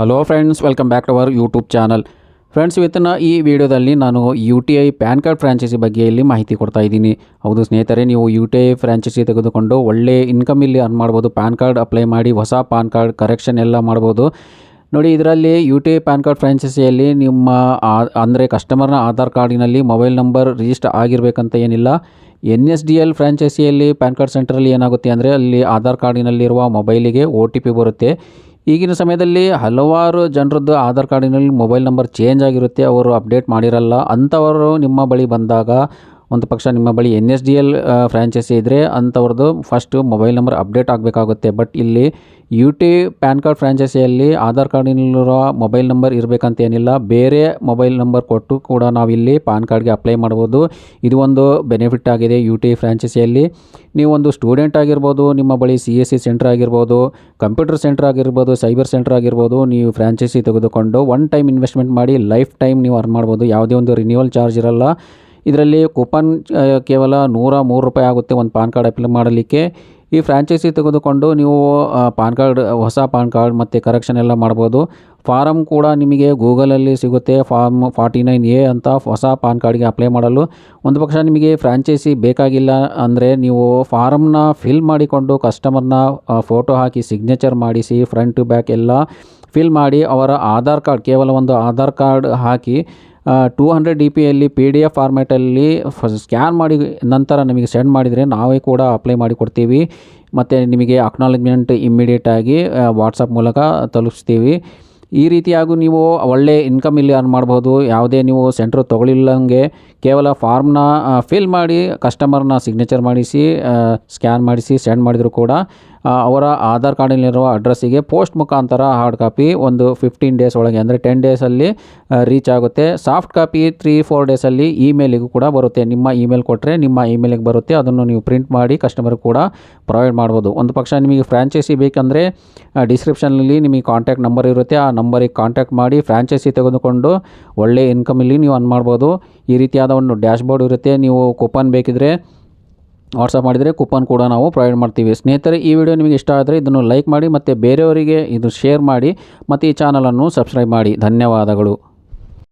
Hello friends, welcome back to our YouTube channel. Friends, ಇವತ್ತಿನ ಈ ವಿಡಿಯೋದಲ್ಲಿ ನಾನು UTI ಪ್ಯಾನ್ ಕಾರ್ಡ್ ಫ್ರಾಂಚೈಸಿ ಬಗ್ಗೆ ಇಲ್ಲಿ ಮಾಹಿತಿ ಕೊಡ್ತಾ ಇದ್ದೀನಿ. ಹೌದು ಸ್ನೇಹಿತರೆ, ನೀವು UTI ಫ್ರಾಂಚೈಸಿ ತೆಗೆದುಕೊಂಡು ಒಳ್ಳೆ ಇನ್ಕಮ್ ಇಲ್ಲಿ ಅರ್ನ್ ಮಾಡ್ಬೋದು. ಪ್ಯಾನ್ ಕಾರ್ಡ್ ಅಪ್ಲೈ ಮಾಡಿ ಹೊಸ ಪಾನ್ ಕಾರ್ಡ್ ಕರೆಕ್ಷನ್ ಎಲ್ಲ ಮಾಡ್ಬೋದು. ನೋಡಿ, ಇದರಲ್ಲಿ UTI ಪ್ಯಾನ್ ಕಾರ್ಡ್ ಫ್ರಾಂಚೈಸಿಯಲ್ಲಿ ನಿಮ್ಮ ಅಂದರೆ ಕಸ್ಟಮರ್ನ ಆಧಾರ್ ಕಾರ್ಡಿನಲ್ಲಿ ಮೊಬೈಲ್ ನಂಬರ್ ರಿಜಿಸ್ಟರ್ ಆಗಿರಬೇಕಂತ ಏನಿಲ್ಲ. NSDL ಫ್ರಾಂಚೈಸಿಯಲ್ಲಿ ಪ್ಯಾನ್ ಕಾರ್ಡ್ ಸೆಂಟರಲ್ಲಿ ಏನಾಗುತ್ತೆ ಅಂದರೆ ಅಲ್ಲಿ ಆಧಾರ್ ಕಾರ್ಡಿನಲ್ಲಿರುವ ಮೊಬೈಲಿಗೆ OTP ಬರುತ್ತೆ. ಈಗಿನ ಸಮಯದಲ್ಲಿ ಹಲವಾರು ಜನರದ್ದು ಆಧಾರ್ ಕಾರ್ಡಿನಲ್ಲಿ ಮೊಬೈಲ್ ನಂಬರ್ ಚೇಂಜ್ ಆಗಿರುತ್ತೆ, ಅವರು ಅಪ್ಡೇಟ್ ಮಾಡಿರಲ್ಲ. ಅಂಥವರು ನಿಮ್ಮ ಬಳಿ ಬಂದಾಗ ಒಂದು ಪಕ್ಷ ನಿಮ್ಮ ಬಳಿ NSDL ಫ್ರಾಂಚೈಸಿ ಇದ್ದರೆ ಅಂಥವ್ರದ್ದು ಫಸ್ಟು ಮೊಬೈಲ್ ನಂಬರ್ ಅಪ್ಡೇಟ್ ಆಗಬೇಕಾಗುತ್ತೆ. ಬಟ್ ಇಲ್ಲಿ UTI ಪ್ಯಾನ್ ಕಾರ್ಡ್ ಫ್ರಾಂಚೈಸಿಯಲ್ಲಿ ಆಧಾರ್ ಕಾರ್ಡಿನಲ್ಲಿರೋ ಮೊಬೈಲ್ ನಂಬರ್ ಇರಬೇಕಂತ ಏನಿಲ್ಲ. ಬೇರೆ ಮೊಬೈಲ್ ನಂಬರ್ ಕೊಟ್ಟು ಕೂಡ ನಾವಿಲ್ಲಿ ಪಾನ್ ಕಾರ್ಡ್ಗೆ ಅಪ್ಲೈ ಮಾಡ್ಬೋದು. ಇದು ಒಂದು ಬೆನಿಫಿಟ್ ಆಗಿದೆ UTI ಫ್ರಾಂಚೈಸಿಯಲ್ಲಿ. ನೀವೊಂದು ಸ್ಟೂಡೆಂಟ್ ಆಗಿರ್ಬೋದು, ನಿಮ್ಮ ಬಳಿ CSC ಸೆಂಟರ್ ಆಗಿರ್ಬೋದು, ಕಂಪ್ಯೂಟರ್ ಸೆಂಟರ್ ಆಗಿರ್ಬೋದು, ಸೈಬರ್ ಸೆಂಟರ್ ಆಗಿರ್ಬೋದು, ನೀವು ಫ್ರಾಂಚೈಸಿ ತೆಗೆದುಕೊಂಡು ಒನ್ ಟೈಮ್ ಇನ್ವೆಸ್ಟ್ಮೆಂಟ್ ಮಾಡಿ ಲೈಫ್ ಟೈಮ್ ನೀವು ಅರ್ನ್ ಮಾಡ್ಬೋದು. ಯಾವುದೇ ಒಂದು ರಿನ್ಯೂವಲ್ ಚಾರ್ಜ್ ಇರಲ್ಲ. ಇದರಲ್ಲಿ ಕೂಪನ್ ಕೇವಲ ₹103 ಆಗುತ್ತೆ ಒಂದು ಪಾನ್ ಕಾರ್ಡ್ ಅಪ್ಲೈ ಮಾಡಲಿಕ್ಕೆ. ಈ ಫ್ರಾಂಚೈಸಿ ತೆಗೆದುಕೊಂಡು ನೀವು ಪಾನ್ ಕಾರ್ಡ್, ಹೊಸ ಪಾನ್ ಕಾರ್ಡ್ ಮತ್ತು ಕರೆಕ್ಷನ್ ಎಲ್ಲ ಮಾಡ್ಬೋದು. ಫಾರಮ್ ಕೂಡ ನಿಮಗೆ ಗೂಗಲಲ್ಲಿ ಸಿಗುತ್ತೆ. ಫಾರ್ಮ್ 49A ಅಂತ ಹೊಸ ಪಾನ್ ಕಾರ್ಡ್ಗೆ ಅಪ್ಲೈ ಮಾಡಲು. ಒಂದು ಪಕ್ಷ ನಿಮಗೆ ಫ್ರಾಂಚೈಸಿ ಬೇಕಾಗಿಲ್ಲ ಅಂದರೆ ನೀವು ಫಾರಮ್ನ ಫಿಲ್ ಮಾಡಿಕೊಂಡು ಕಸ್ಟಮರ್ನ ಫೋಟೋ ಹಾಕಿ ಸಿಗ್ನೇಚರ್ ಮಾಡಿಸಿ ಫ್ರಂಟ್ ಟು ಬ್ಯಾಕ್ ಎಲ್ಲ ಫಿಲ್ ಮಾಡಿ ಅವರ ಆಧಾರ್ ಕಾರ್ಡ್, ಕೇವಲ ಒಂದು ಆಧಾರ್ ಕಾರ್ಡ್ ಹಾಕಿ 200 DPಯಲ್ಲಿ PDF ಫಾರ್ಮ್ಯಾಟಲ್ಲಿ ಸ್ಕ್ಯಾನ್ ಮಾಡಿ ನಂತರ ನಮಗೆ ಸೆಂಡ್ ಮಾಡಿದರೆ ನಾವೇ ಕೂಡ ಅಪ್ಲೈ ಮಾಡಿ ಕೊಡ್ತೀವಿ. ಮತ್ತು ನಿಮಗೆ ಅಕ್ನಾಲೆಜ್ಮೆಂಟ್ ಇಮ್ಮಿಡಿಯೇಟಾಗಿ ವಾಟ್ಸಪ್ ಮೂಲಕ ತಲುಪಿಸ್ತೀವಿ. ಈ ರೀತಿಯಾಗಿ ನೀವು ಒಳ್ಳೆ ಇನ್ಕಮ್ ಇಲ್ಲಿ ಅರ್ನ್ ಮಾಡ್ಬೋದು. ಯಾವುದೇ ನೀವು ಸೆಂಟ್ರ್ ತೊಗೊಳಿಲ್ಲಂಗೆ ಕೇವಲ ಫಾರ್ಮ್ನ ಫಿಲ್ ಮಾಡಿ ಕಸ್ಟಮರ್ನ ಸಿಗ್ನೇಚರ್ ಮಾಡಿಸಿ ಸ್ಕ್ಯಾನ್ ಮಾಡಿಸಿ ಸೆಂಡ್ ಮಾಡಿದರೂ ಕೂಡ ಅವರ ಆಧಾರ್ ಕಾರ್ಡಿನಲ್ಲಿರುವ ಅಡ್ರೆಸ್ಸಿಗೆ ಪೋಸ್ಟ್ ಮುಖಾಂತರ ಹಾರ್ಡ್ ಕಾಪಿ ಒಂದು 15 ಡೇಸ್ ಒಳಗೆ ಅಂದರೆ 10 ಡೇಸಲ್ಲಿ ರೀಚ್ ಆಗುತ್ತೆ. ಸಾಫ್ಟ್ ಕಾಪಿ 3-4 ಡೇಸಲ್ಲಿ ಇಮೇಲಿಗೂ ಕೂಡ ಬರುತ್ತೆ. ನಿಮ್ಮ ಇಮೇಲ್ ಕೊಟ್ಟರೆ ನಿಮ್ಮ ಇಮೇಲಿಗೆ ಬರುತ್ತೆ. ಅದನ್ನು ನೀವು ಪ್ರಿಂಟ್ ಮಾಡಿ ಕಸ್ಟಮರ್ಗೆ ಕೂಡ ಪ್ರೊವೈಡ್ ಮಾಡ್ಬೋದು. ಒಂದು ಪಕ್ಷ ನಿಮಗೆ ಫ್ರಾಂಚೈಸಿ ಬೇಕಂದರೆ ಡಿಸ್ಕ್ರಿಪ್ಷನಲ್ಲಿ ನಿಮಗೆ ಕಾಂಟ್ಯಾಕ್ಟ್ ನಂಬರ್ ಇರುತ್ತೆ. ಆ ನಂಬರಿಗೆ ಕಾಂಟ್ಯಾಕ್ಟ್ ಮಾಡಿ ಫ್ರಾಂಚೈಸಿ ತೆಗೆದುಕೊಂಡು ಒಳ್ಳೆ ಇನ್ಕಮಲ್ಲಿ ನೀವು ಅರ್ನ್ ಮಾಡ್ಬೋದು. ಈ ರೀತಿಯಾದ ಒಂದು ಡ್ಯಾಶ್ಬೋರ್ಡ್ ಇರುತ್ತೆ. ನೀವು ಕೂಪನ್ ಬೇಕಿದ್ರೆ ವಾಟ್ಸಪ್ ಮಾಡಿದರೆ ಕೂಪನ್ ಕೂಡ ನಾವು ಪ್ರೊವೈಡ್ ಮಾಡ್ತೀವಿ. ಸ್ನೇಹಿತರೆ, ಈ ವಿಡಿಯೋ ನಿಮಗೆ ಇಷ್ಟ ಆದರೆ ಇದನ್ನು ಲೈಕ್ ಮಾಡಿ ಮತ್ತು ಬೇರೆಯವರಿಗೆ ಇದು ಶೇರ್ ಮಾಡಿ ಮತ್ತು ಈ ಚಾನಲನ್ನು ಸಬ್ಸ್ಕ್ರೈಬ್ ಮಾಡಿ. ಧನ್ಯವಾದಗಳು.